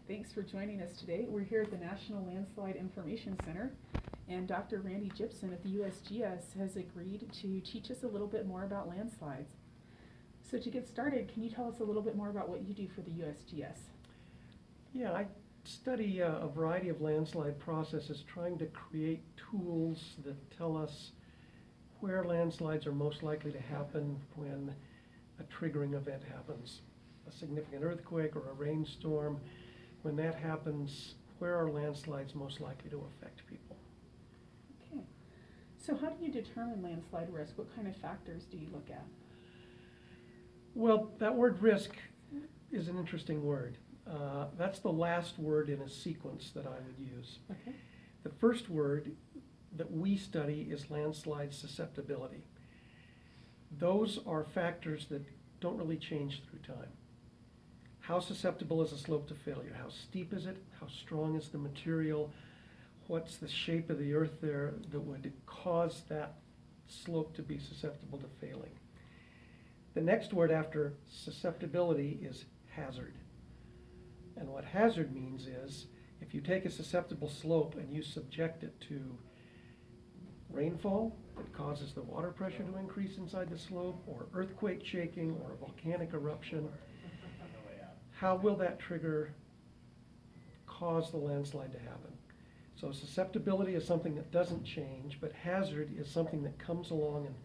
Thanks for joining us today. We're here at the National Landslide Information Center, and Dr. Randy Gibson at the USGS has agreed to teach us a little bit more about landslides. So to get started, can you tell us a little bit more about what you do for the USGS? Yeah, I study a variety of landslide processes, trying to create tools that tell us where landslides are most likely to happen when a triggering event happens. A significant earthquake or a rainstorm, when that happens, where are landslides most likely to affect people? Okay. So how do you determine landslide risk? What kind of factors do you look at? Well, that word risk is an interesting word. That's the last word in a sequence that I would use. Okay. The first word that we study is landslide susceptibility. Those are factors that don't really change through time. How susceptible is a slope to failure? How steep is it? How strong is the material? What's the shape of the earth there that would cause that slope to be susceptible to failing? The next word after susceptibility is hazard. And what hazard means is, if you take a susceptible slope and you subject it to rainfall that causes the water pressure to increase inside the slope, or earthquake shaking, or a volcanic eruption, how will that trigger cause the landslide to happen? So susceptibility is something that doesn't change, but hazard is something that comes along and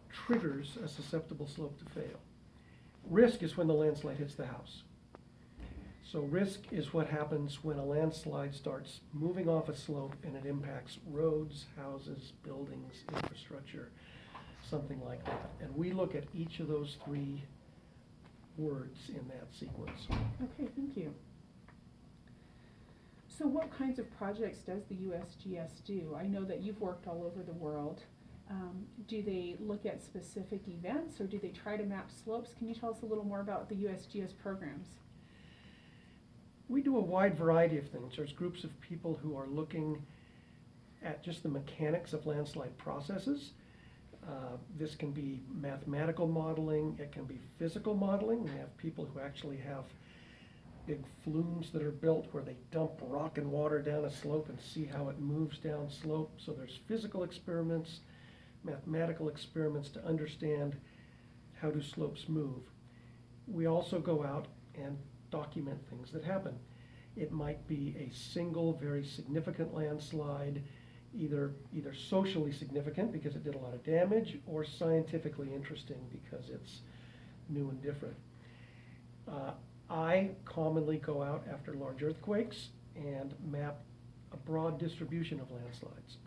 triggers a susceptible slope to fail. Risk is when the landslide hits the house. So risk is what happens when a landslide starts moving off a slope and it impacts roads, houses, buildings, infrastructure, something like that. And we look at each of those three words in that sequence. Okay, thank you. So what kinds of projects does the USGS do? I know that you've worked all over the world. Do they look at specific events, or do they try to map slopes? Can you tell us a little more about the USGS programs? We do a wide variety of things. There's groups of people who are looking at just the mechanics of landslide processes. This can be mathematical modeling, it can be physical modeling. We have people who actually have big flumes that are built where they dump rock and water down a slope and see how it moves down slope. So there's physical experiments, mathematical experiments to understand how do slopes move. We also go out and document things that happen. It might be a single very significant landslide, either socially significant because it did a lot of damage, or scientifically interesting because it's new and different. I commonly go out after large earthquakes and map a broad distribution of landslides.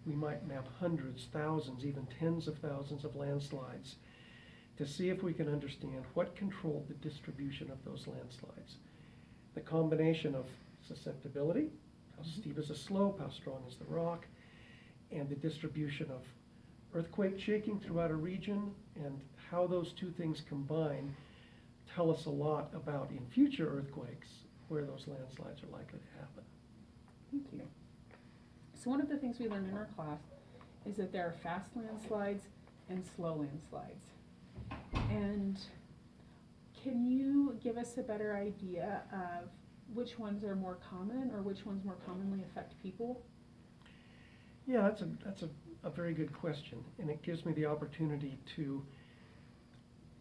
We might map hundreds, thousands, even tens of thousands of landslides to see if we can understand what controlled the distribution of those landslides. The combination of susceptibility, how steep is the slope, how strong is the rock, and the distribution of earthquake shaking throughout a region, and how those two things combine tell us a lot about, in future earthquakes, where those landslides are likely to happen. Thank you. So one of the things we learned in our class is that there are fast landslides and slow landslides. And can you give us a better idea of which ones are more common, or which ones more commonly affect people? Yeah, that's a very good question, and it gives me the opportunity to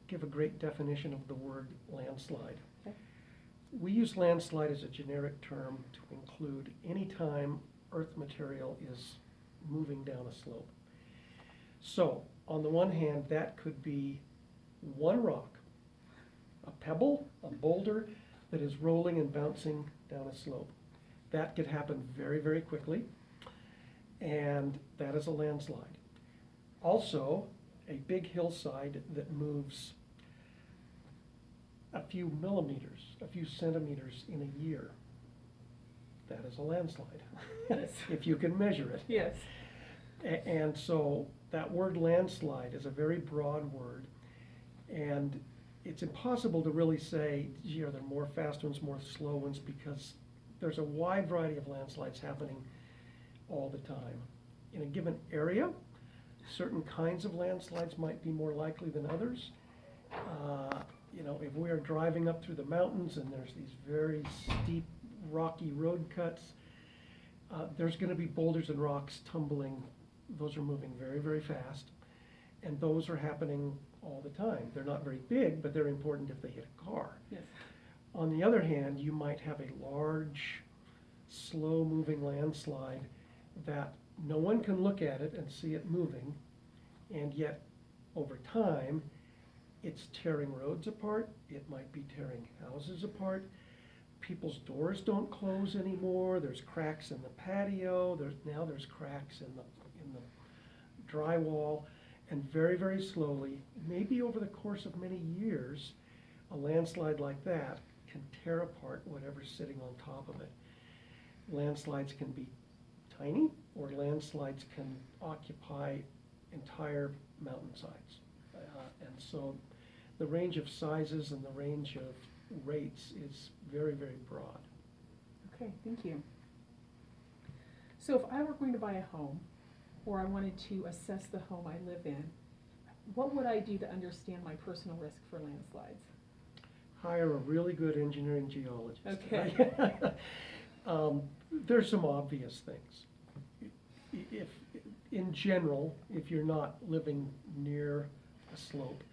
give a great definition of the word landslide. Okay. We use landslide as a generic term to include any time earth material is moving down a slope. So, on the one hand, that could be one rock, a pebble, a boulder that is rolling and bouncing down a slope. That could happen very, very quickly, and that is a landslide. Also, a big hillside that moves a few millimeters, a few centimeters in a year, that is a landslide, Yes. if you can measure it. Yes. And so that word landslide is a very broad word, and it's impossible to really say, gee, are there more fast ones, more slow ones, because there's a wide variety of landslides happening all the time. In a given area, certain kinds of landslides might be more likely than others. you know, if we are driving up through the mountains and there's these very steep, rocky road cuts, there's gonna be boulders and rocks tumbling. Those are moving very, very fast, and those are happening all the time. They're not very big, but they're important if they hit a car. Yes. On the other hand, you might have a large, slow-moving landslide that no one can look at it and see it moving, and yet, over time, it's tearing roads apart, it might be tearing houses apart. People's doors don't close anymore, there's cracks in the patio, there's cracks in the drywall, and very, very slowly, maybe over the course of many years, a landslide like that can tear apart whatever's sitting on top of it. Landslides can be tiny, or landslides can occupy entire mountainsides. And so the range of sizes and the range of rates is very, very broad. Okay, thank you. So if I were going to buy a home, or I wanted to assess the home I live in, what would I do to understand my personal risk for landslides? Hire a really good engineering geologist. Okay. There's some obvious things. If, in general, if you're not living near a slope,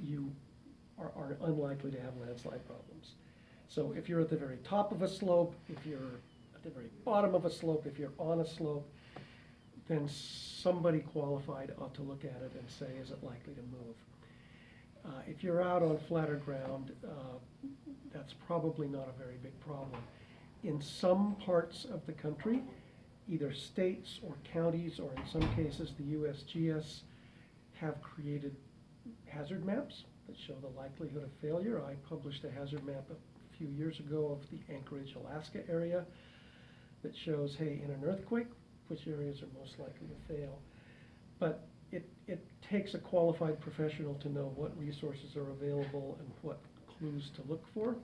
you are unlikely to have landslide problems. So if you're at the very top of a slope, if you're at the very bottom of a slope, if you're on a slope, then somebody qualified ought to look at it and say, is it likely to move? If you're out on flatter ground, that's probably not a very big problem. In some parts of the country, either states or counties, or in some cases the USGS, have created hazard maps that show the likelihood of failure. I published a hazard map a few years ago of the Anchorage, Alaska area that shows, hey, in an earthquake, which areas are most likely to fail. But it takes a qualified professional to know what resources are available and what clues to look for.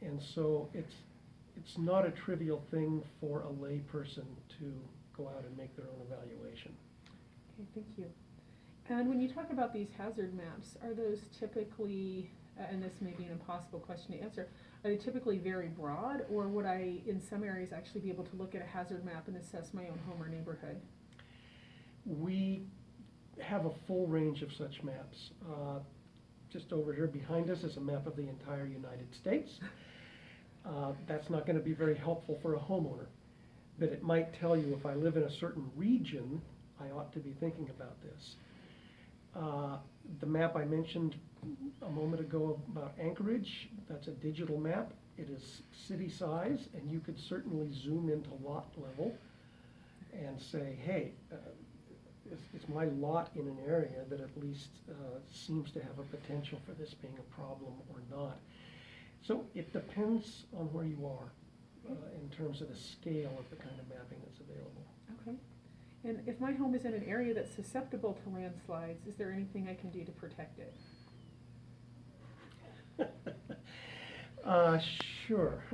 And so it's not a trivial thing for a lay person to go out and make their own evaluation. Okay, thank you. And when you talk about these hazard maps, are those typically, and this may be an impossible question to answer, are they typically very broad, or would I, in some areas, actually be able to look at a hazard map and assess my own home or neighborhood? We have a full range of such maps. Just over here behind us is a map of the entire United States. That's not going to be very helpful for a homeowner, but it might tell you if I live in a certain region, I ought to be thinking about this. The map I mentioned a moment ago about Anchorage, that's a digital map. It is city size, and you could certainly zoom into lot level and say, hey, is my lot in an area that at least seems to have a potential for this being a problem or not? So it depends on where you are in terms of the scale of the kind of mapping that's available. Okay. And if my home is in an area that's susceptible to landslides, is there anything I can do to protect it? Sure.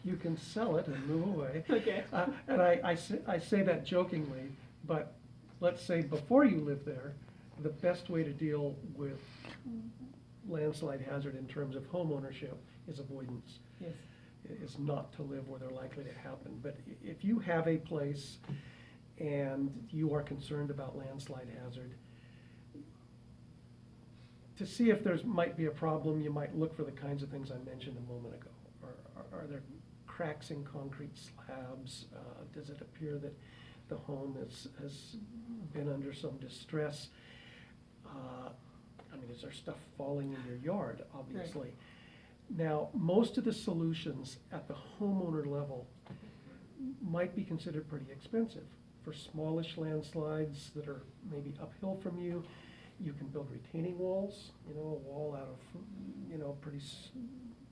You can sell it and move away. Okay. And I say that jokingly, but let's say before you live there, the best way to deal with landslide hazard in terms of home ownership is avoidance. Yes. Is not to live where they're likely to happen. But if you have a place and you are concerned about landslide hazard, to see if there might be a problem, you might look for the kinds of things I mentioned a moment ago. Are there cracks in concrete slabs? Does it appear that the home has been under some distress? I mean, is there stuff falling in your yard, obviously? Right. Now, most of the solutions at the homeowner level might be considered pretty expensive. For smallish landslides that are maybe uphill from you, you can build retaining walls, a wall out of, pretty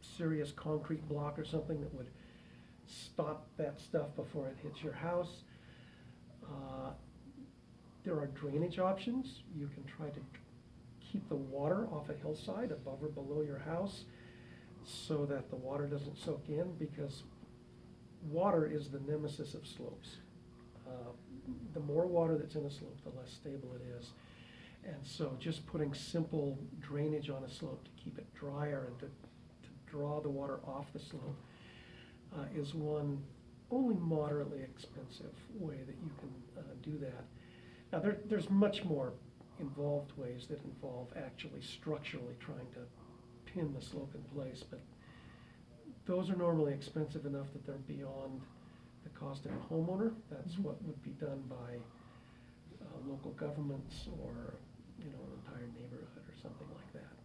serious concrete block or something that would stop that stuff before it hits your house. There are drainage options. You can try to keep the water off a hillside above or below your house so that the water doesn't soak in, because water is the nemesis of slopes. The more water that's in a slope, the less stable it is. And so just putting simple drainage on a slope to keep it drier and to draw the water off the slope is one only moderately expensive way that you can do that. Now, there's much more involved ways that involve actually structurally trying to pin the slope in place, but those are normally expensive enough that they're beyond the cost of a homeowner. That's Mhm. what would be done by local governments or, you know, an entire neighborhood or something like that.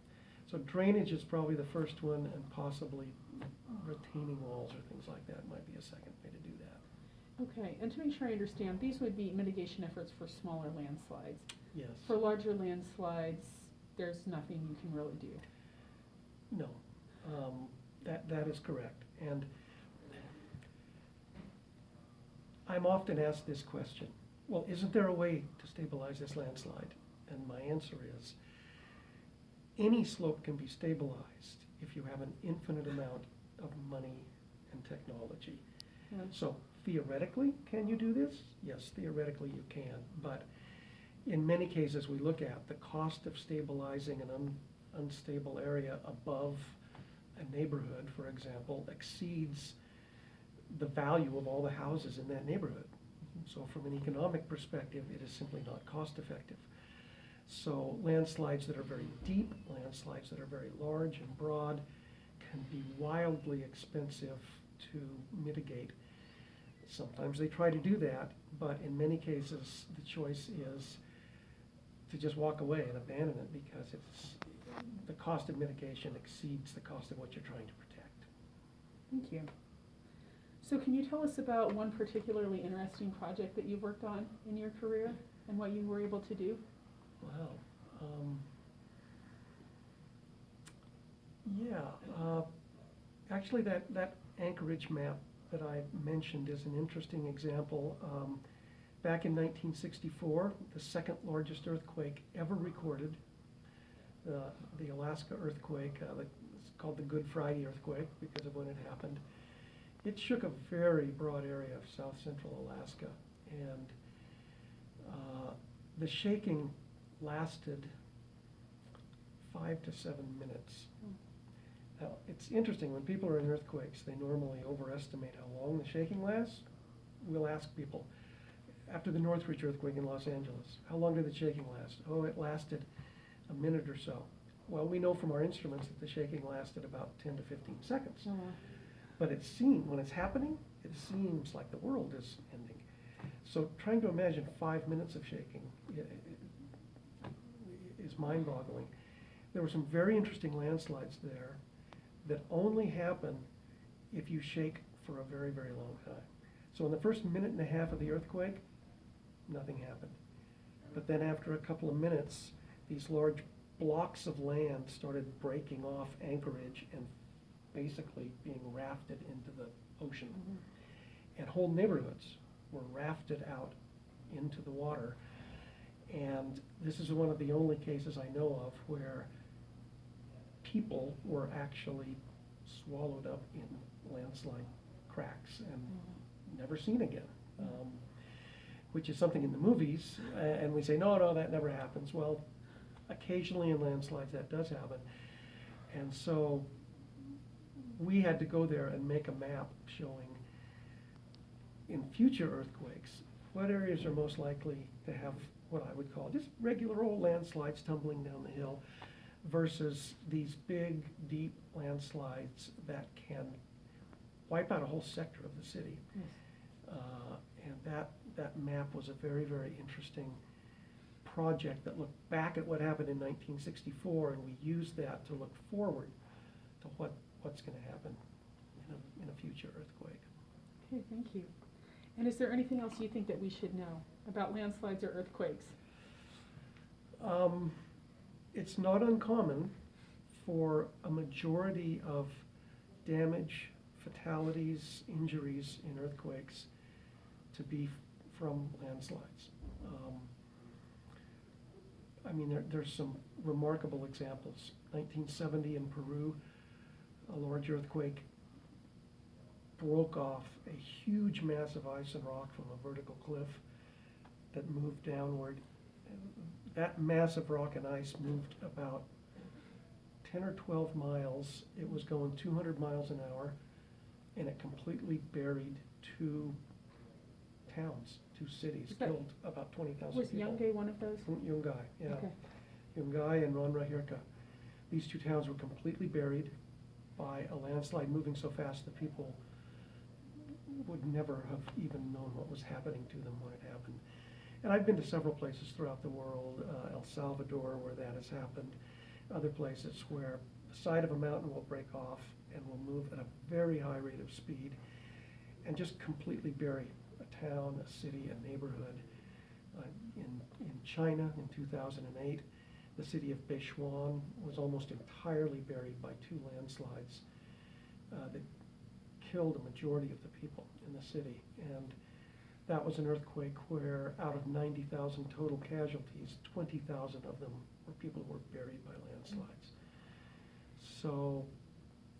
So drainage is probably the first one, and possibly retaining walls or things like that might be a second way to do that. Okay, and to make sure I understand, these would be mitigation efforts for smaller landslides. Yes. For larger landslides, there's nothing you can really do. No, that is correct. And I'm often asked this question, well, isn't there a way to stabilize this landslide? And my answer is, any slope can be stabilized if you have an infinite amount of money and technology. Yeah. So theoretically, can you do this? Yes, theoretically you can, but in many cases we look at, the cost of stabilizing an unstable area above a neighborhood, for example, exceeds the value of all the houses in that neighborhood. So from an economic perspective, it is simply not cost effective. So landslides that are very deep, landslides that are very large and broad can be wildly expensive to mitigate. Sometimes they try to do that, but in many cases, the choice is to just walk away and abandon it because the cost of mitigation exceeds the cost of what you're trying to protect. Thank you. So can you tell us about one particularly interesting project that you've worked on in your career and what you were able to do? Wow. Actually, that Anchorage map that I mentioned is an interesting example. Back in 1964, the second largest earthquake ever recorded, the Alaska earthquake, it's called the Good Friday earthquake because of when it happened. It shook a very broad area of south central Alaska, and the shaking lasted 5 to 7 minutes. Now, it's interesting, when people are in earthquakes, they normally overestimate how long the shaking lasts. We'll ask people, after the Northridge earthquake in Los Angeles, how long did the shaking last? Oh, it lasted a minute or so. Well, we know from our instruments that the shaking lasted about 10 to 15 seconds. Oh, But when it's happening, it seems like the world is ending. So trying to imagine 5 minutes of shaking is mind-boggling. There were some very interesting landslides there that only happen if you shake for a very, very long time. So in the first minute and a half of the earthquake, nothing happened. But then after a couple of minutes, these large blocks of land started breaking off Anchorage and basically being rafted into the ocean. mhm. And whole neighborhoods were rafted out into the water. And this is one of the only cases I know of where people were actually swallowed up in landslide cracks and never seen again. Which is something in the movies, and we say, no, that never happens. Well, occasionally in landslides that does happen. And so we had to go there and make a map showing in future earthquakes what areas are most likely to have what I would call just regular old landslides tumbling down the hill versus these big, deep landslides that can wipe out a whole sector of the city. Yes. And that map was a very, very interesting project that looked back at what happened in 1964, and we used that to look forward to what's going to happen in a future earthquake. Okay, thank you. And is there anything else you think that we should know about landslides or earthquakes? It's not uncommon for a majority of damage, fatalities, injuries in earthquakes to be from landslides. There's some remarkable examples. 1970 in Peru, a large earthquake broke off a huge mass of ice and rock from a vertical cliff that moved downward. that massive rock and ice moved about 10 or 12 miles. It was going 200 miles an hour, and it completely buried two towns, two cities, Is that- killed about 20,000 Was people. Yungay one of those? Yungay, yeah. Okay. Yungay and Ronrahirka. These two towns were completely buried by a landslide moving so fast that people would never have even known what was happening to them when it happened. And I've been to several places throughout the world, El Salvador where that has happened, other places where the side of a mountain will break off and will move at a very high rate of speed and just completely bury a town, a city, a neighborhood. In China in 2008, the city of Bechuan was almost entirely buried by two landslides that killed a majority of the people in the city. And that was an earthquake where out of 90,000 total casualties, 20,000 of them were people who were buried by landslides. So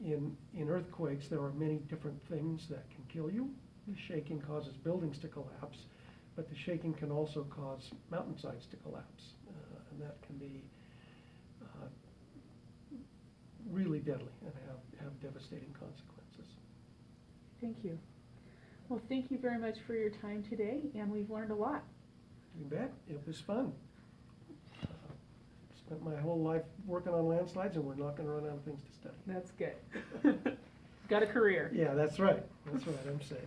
in earthquakes, there are many different things that can kill you. The shaking causes buildings to collapse, but the shaking can also cause mountainsides to collapse. And that can be really deadly and have devastating consequences. Thank you. Well, thank you very much for your time today, and we've learned a lot. You bet, it was fun. Spent my whole life working on landslides, and we're not gonna run out of things to study. That's good. Got a career. Yeah, that's right, I'm safe.